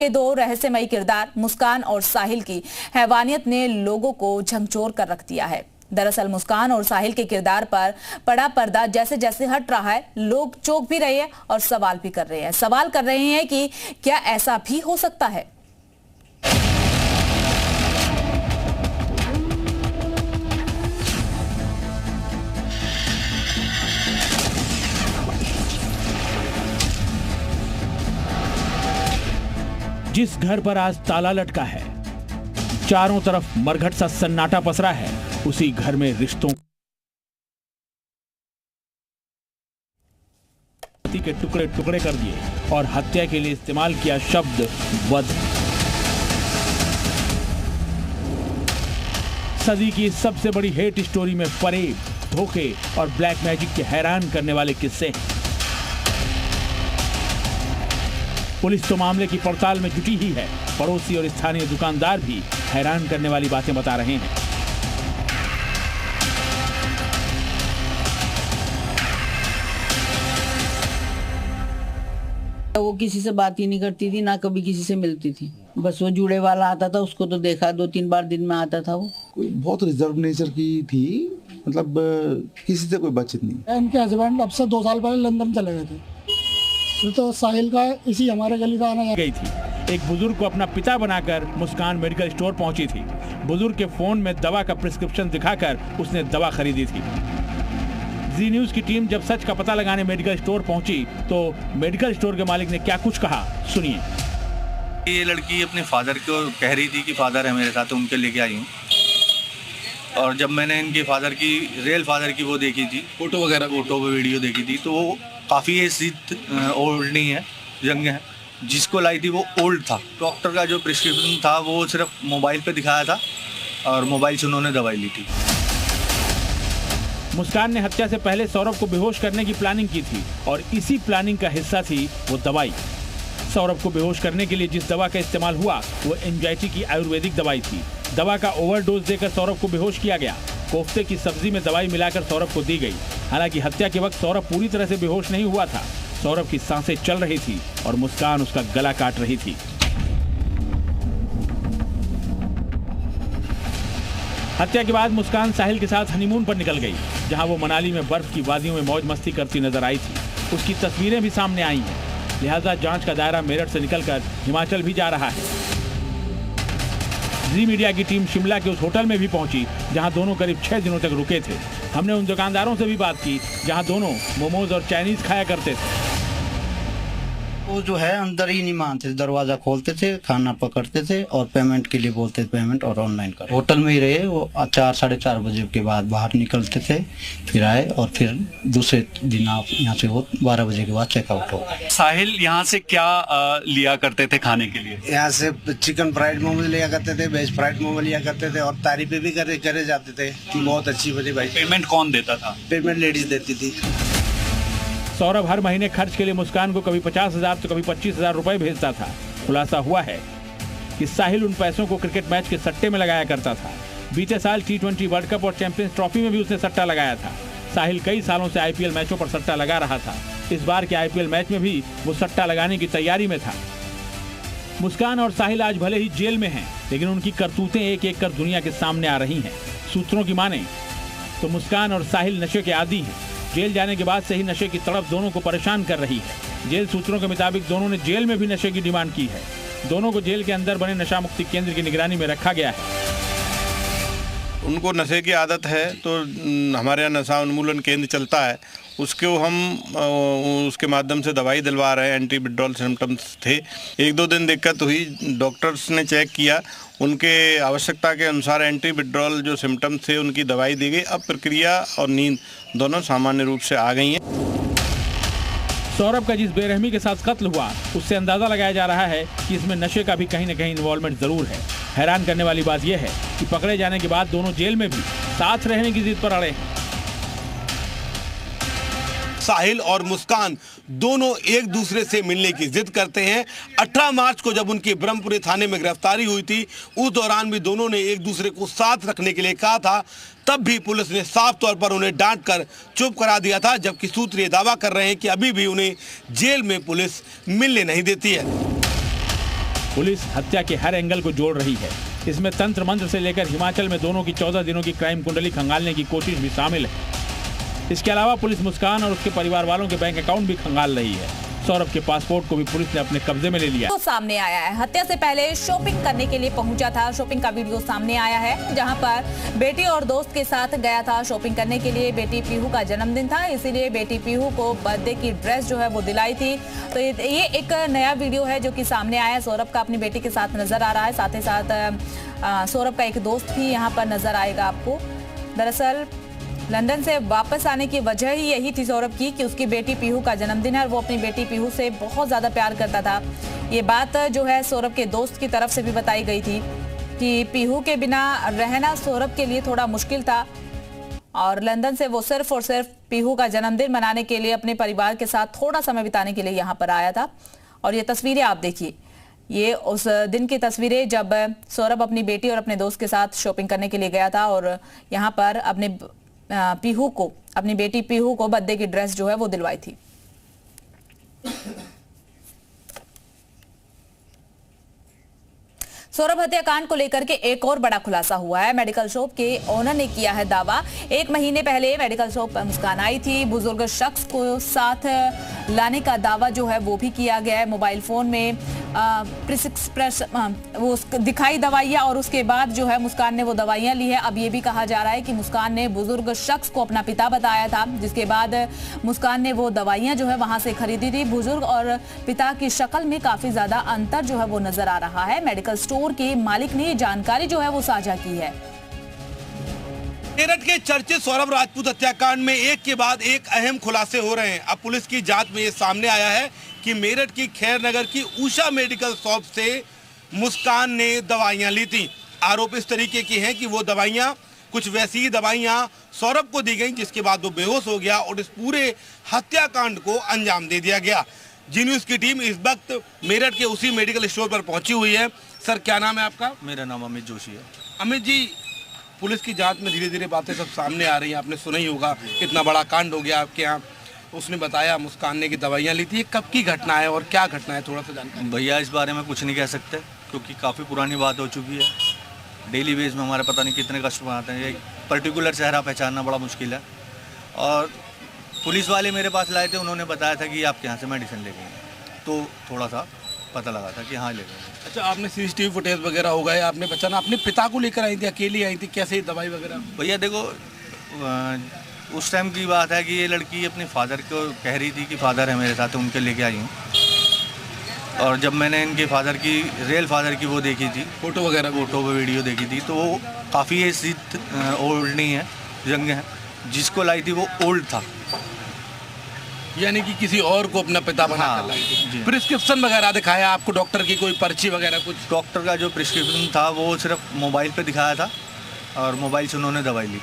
के दो रहस्यमयी किरदार मुस्कान और साहिल की हैवानियत ने लोगों को झकझोर कर रख दिया है। दरअसल मुस्कान और साहिल के किरदार पर पड़ा पर्दा जैसे जैसे हट रहा है, लोग चौंक भी रहे हैं और सवाल भी कर रहे हैं। सवाल कर रहे हैं कि क्या ऐसा भी हो सकता है। जिस घर पर आज ताला लटका है, चारों तरफ मरघट सा सन्नाटा पसरा है, उसी घर में रिश्तों के टुकड़े टुकड़े कर दिए और हत्या के लिए इस्तेमाल किया शब्द वध। सदी की सबसे बड़ी हेट स्टोरी में फरेब, धोखे और ब्लैक मैजिक के हैरान करने वाले किस्से हैं। पुलिस तो मामले की पड़ताल में जुटी ही है। पड़ोसी और स्थानीय दुकानदार भी हैरान करने वाली बातें बता रहे हैं। वो किसी से बात ही नहीं करती थी, ना कभी किसी से मिलती थी। बस वो जुड़े वाला आता था, उसको तो देखा 2-3 बार दिन में आता था। वो कोई बहुत रिजर्व नेचर की थी, मतलब किसी से कोई बातचीत नहीं। इनके हस्बैंड अब से 2 साल पहले लंदन चले गए थे, तो साहिल का इसी हमारे गली का आना गई थी। एक बुजुर्ग को अपना पिता बनाकर मुस्कान मेडिकल स्टोर पहुंची थी। बुजुर्ग के फोन में दवा का प्रिस्क्रिप्शन दिखाकर उसने दवा खरीदी थी। जी न्यूज की टीम जब सच का पता लगाने मेडिकल स्टोर पहुंची तो मेडिकल स्टोर के मालिक ने क्या कुछ कहा, सुनिए। ये लड़की अपने फादर को कह रही थी कि फादर है मेरे साथ, तो उनके लेके आई हूँ। और जब मैंने इनके फादर की, रियल फादर की वो देखी थी, फोटो वीडियो देखी थी, तो वो काफ़ी एज ओल्ड नहीं है, यंग है। जिसको लाई थी वो ओल्ड था। डॉक्टर का जो प्रिस्क्रिप्शन था वो सिर्फ मोबाइल पे दिखाया था और मोबाइल से उन्होंने दवाई ली थी। मुस्कान ने हत्या से पहले सौरभ को बेहोश करने की प्लानिंग की थी और इसी प्लानिंग का हिस्सा थी वो दवाई। सौरभ को बेहोश करने के लिए जिस दवा का इस्तेमाल हुआ वो एंजाइटी की आयुर्वेदिक दवाई थी। दवा का ओवरडोज देकर सौरभ को बेहोश किया गया। कोफ्ते की सब्जी में दवाई मिलाकर सौरभ को दी गई। हालांकि हत्या के वक्त सौरभ पूरी तरह से बेहोश नहीं हुआ था। सौरभ की सांसें चल रही थी और मुस्कान उसका गला काट रही थी। हत्या के बाद मुस्कान साहिल के साथ हनीमून पर निकल गई, जहां वो मनाली में बर्फ की वादियों में मौज मस्ती करती नजर आई थी। उसकी तस्वीरें भी सामने आई हैं। लिहाजा जांच का दायरा मेरठ से निकलकर हिमाचल भी जा रहा है। जी मीडिया की टीम शिमला के उस होटल में भी पहुंची जहां दोनों करीब 6 दिनों तक रुके थे। हमने उन दुकानदारों से भी बात की जहां दोनों मोमोज और चाइनीज खाया करते थे। वो जो है अंदर ही नहीं मानते थे, दरवाजा खोलते थे, खाना पकड़ते थे और पेमेंट के लिए बोलते थे पेमेंट और ऑनलाइन कर। होटल में ही रहे वो 4-4:30 बजे के बाद बाहर निकलते थे, फिर आए और फिर दूसरे दिन आप यहाँ से वो 12 बजे के बाद चेकआउट हो। साहिल यहाँ से क्या लिया करते थे खाने के लिए? यहाँ से चिकन फ्राइड मोमोज लिया करते थे, वेज फ्राइड मोमो लिया करते थे और तारीफें भी करे जाते थे कि बहुत अच्छी बनी भाई। पेमेंट कौन देता था? पेमेंट लेडीज देती थी। सौरभ हर महीने खर्च के लिए मुस्कान को कभी 50,000 तो कभी 25,000 रुपए भेजता था। खुलासा हुआ है कि साहिल उन पैसों को क्रिकेट मैच के सट्टे में लगाया करता था। बीते साल T20 वर्ल्ड कप और चैंपियंस ट्रॉफी में भी उसने सट्टा लगाया था। साहिल कई सालों से IPL मैचों पर सट्टा लगा रहा था। इस बार के IPL मैच में भी वो सट्टा लगाने की तैयारी में था। मुस्कान और साहिल आज भले ही जेल में हैं, लेकिन उनकी करतूतें एक एक कर दुनिया के सामने आ रही हैं। सूत्रों की माने तो मुस्कान और साहिल नशे के आदी हैं। जेल जाने के बाद से ही नशे की तड़प दोनों को परेशान कर रही है। जेल सूत्रों के मुताबिक दोनों ने जेल में भी नशे की डिमांड की है। दोनों को जेल के अंदर बने नशा मुक्ति केंद्र की निगरानी में रखा गया है। उनको नशे की आदत है तो हमारे यहाँ नशा उन्मूलन केंद्र चलता है, उसको हम उसके माध्यम से दवाई दिलवा रहे हैं। एंटी विड्रॉल सिम्टम्स थे, 1-2 दिन दिक्कत हुई, डॉक्टर्स ने चेक किया, उनके आवश्यकता के अनुसार एंटी विड्रॉल जो सिम्टम्स थे उनकी दवाई दी गई। अब प्रक्रिया और नींद दोनों सामान्य रूप से आ गई हैं। सौरभ का जिस बेरहमी के साथ कत्ल हुआ उससे अंदाजा लगाया जा रहा है कि इसमें नशे का भी कहीं न कहीं इन्वॉल्वमेंट जरूर है। हैरान करने वाली बात यह है कि पकड़े जाने के बाद दोनों जेल में भी साथ रहने की जिद पर अड़े हैं। साहिल और मुस्कान दोनों एक दूसरे से मिलने की जिद करते हैं। 18 मार्च को जब उनकी ब्रह्मपुरी थाने में गिरफ्तारी हुई थी, उस दौरान भी दोनों ने एक दूसरे को साथ रखने के लिए कहा था। तब भी पुलिस ने साफ तौर पर उन्हें डांट कर चुप करा दिया था, जबकि सूत्र ये दावा कर रहे हैं कि अभी भी उन्हें जेल में पुलिस मिलने नहीं देती है। पुलिस हत्या के हर एंगल को जोड़ रही है। इसमें तंत्र मंत्र से लेकर हिमाचल में दोनों की 14 दिनों की क्राइम कुंडली खंगालने की कोशिश भी शामिल है। इसके अलावा पुलिस मुस्कान और उसके परिवार वालों के बैंक अकाउंट भी खंगाल रही है। सौरभ के पासपोर्ट को भी पुलिस ने अपने कब्जे में ले लिया। तो सामने आया है, हत्या से पहले शॉपिंग करने के लिए पहुंचा था। शॉपिंग का वीडियो सामने आया है, जहां पर बेटी और दोस्त के साथ गया था शॉपिंग करने के लिए। बेटी पीहू का जन्मदिन था, इसीलिए बेटी पीहू को बर्थडे की ड्रेस जो है वो दिलाई थी। तो ये एक नया वीडियो है जो कि सामने आया है। सौरभ का अपनी बेटी के साथ नजर आ रहा है, साथ ही साथ सौरभ का एक दोस्त भी यहाँ पर नजर आएगा आपको। दरअसल लंदन से वापस आने की वजह ही यही थी सौरभ की कि उसकी बेटी पीहू का जन्मदिन है और वो अपनी बेटी पीहू से बहुत ज़्यादा प्यार करता था। ये बात जो है सौरभ के दोस्त की तरफ से भी बताई गई थी कि पीहू के बिना रहना सौरभ के लिए थोड़ा मुश्किल था और लंदन से वो सिर्फ और सिर्फ पीहू का जन्मदिन मनाने के लिए अपने परिवार के साथ थोड़ा समय बिताने के लिए यहाँ पर आया था। और ये तस्वीरें आप देखिए, ये उस दिन की तस्वीरें जब सौरभ अपनी बेटी और अपने दोस्त के साथ शॉपिंग करने के लिए गया था और यहाँ पर अपने पीहू को, अपनी बेटी पीहू को बर्थडे की ड्रेस जो है वो दिलवाई थी। सौरभ हत्याकांड को लेकर के एक और बड़ा खुलासा हुआ है। मेडिकल शॉप के ओनर ने किया है दावा। 1 महीने पहले मेडिकल शॉप पर मुस्कान आई थी। बुजुर्ग शख्स को साथ लाने का दावा जो है वो भी किया गया है। मोबाइल फोन में वो दिखाई दवाइयां और उसके बाद जो है मुस्कान ने वो दवाइयां ली है। अब ये भी कहा जा रहा है कि मुस्कान ने बुजुर्ग शख्स को अपना पिता बताया था, जिसके बाद मुस्कान ने वो दवाइयां जो है वहां से खरीदी थी। बुजुर्ग और पिता की शक्ल में काफी ज्यादा अंतर जो है वो नजर आ रहा है। मेडिकल स्टोर के मालिक ने ये जानकारी जो है वो साझा की है। मेरठ के चर्चित सौरभ राजपूत हत्याकांड में एक के बाद एक अहम खुलासे हो रहे हैं। अब पुलिस की जांच में ये सामने आया है कि मेरठ की खैर नगर की उषा मेडिकल शॉप से मुस्कान ने दवाइयां ली थी। आरोप इस तरीके के हैं कि वो दवाइयां, कुछ वैसी ही दवाइयां सौरभ को दी गई, जिसके बाद वो बेहोश हो गया और इस पूरे हत्याकांड को अंजाम दे दिया गया। जी न्यूज़ की टीम इस वक्त मेरठ के उसी मेडिकल स्टोर पर पहुंची हुई है। सर, क्या नाम है आपका? मेरा नाम अमित जोशी है। अमित जी, पुलिस की जांच में धीरे धीरे बातें सब सामने आ रही हैं। आपने सुना ही होगा, इतना बड़ा कांड हो गया आपके यहाँ। उसने बताया मुस्कान ने की दवाइयाँ ली थी। कब की घटना है और क्या घटना है, थोड़ा सा जानकारी? भैया, इस बारे में कुछ नहीं कह सकते क्योंकि काफ़ी पुरानी बात हो चुकी है। डेली बेस में हमारे पता नहीं कितने कस्टमर आते हैं। ये पर्टिकुलर चेहरा पहचानना बड़ा मुश्किल है। और पुलिस वाले मेरे पास लाए थे, उन्होंने बताया था कि आपके यहाँ से मेडिसिन ले गए, तो थोड़ा सा पता लगा था कि हाँ ले गए। अच्छा, आपने सीसीटीवी फुटेज वगैरह हो गए, आपने पहचाना? अपने पिता को लेकर आई थी, अकेली आई थी, कैसे दवाई वगैरह? भैया देखो, उस टाइम की बात है कि ये लड़की अपने फादर को कह रही थी कि फादर है मेरे साथ, उनके लेके आई हूँ। और जब मैंने इनके फादर की, रियल फादर की वो देखी थी, फोटो वीडियो देखी थी, तो वो काफ़ी ऐसी ओल्ड नहीं है, यंग है। जिसको लाई थी वो ओल्ड था, यानी कि किसी और को अपना पिता बना कर लाई थी। प्रिस्क्रिप्शन वगैरह दिखाया आपको, डॉक्टर की कोई पर्ची वगैरह कुछ? डॉक्टर का जो प्रिस्क्रिप्शन था वो सिर्फ मोबाइल पे दिखाया था और मोबाइल से उन्होंने दवाई ली।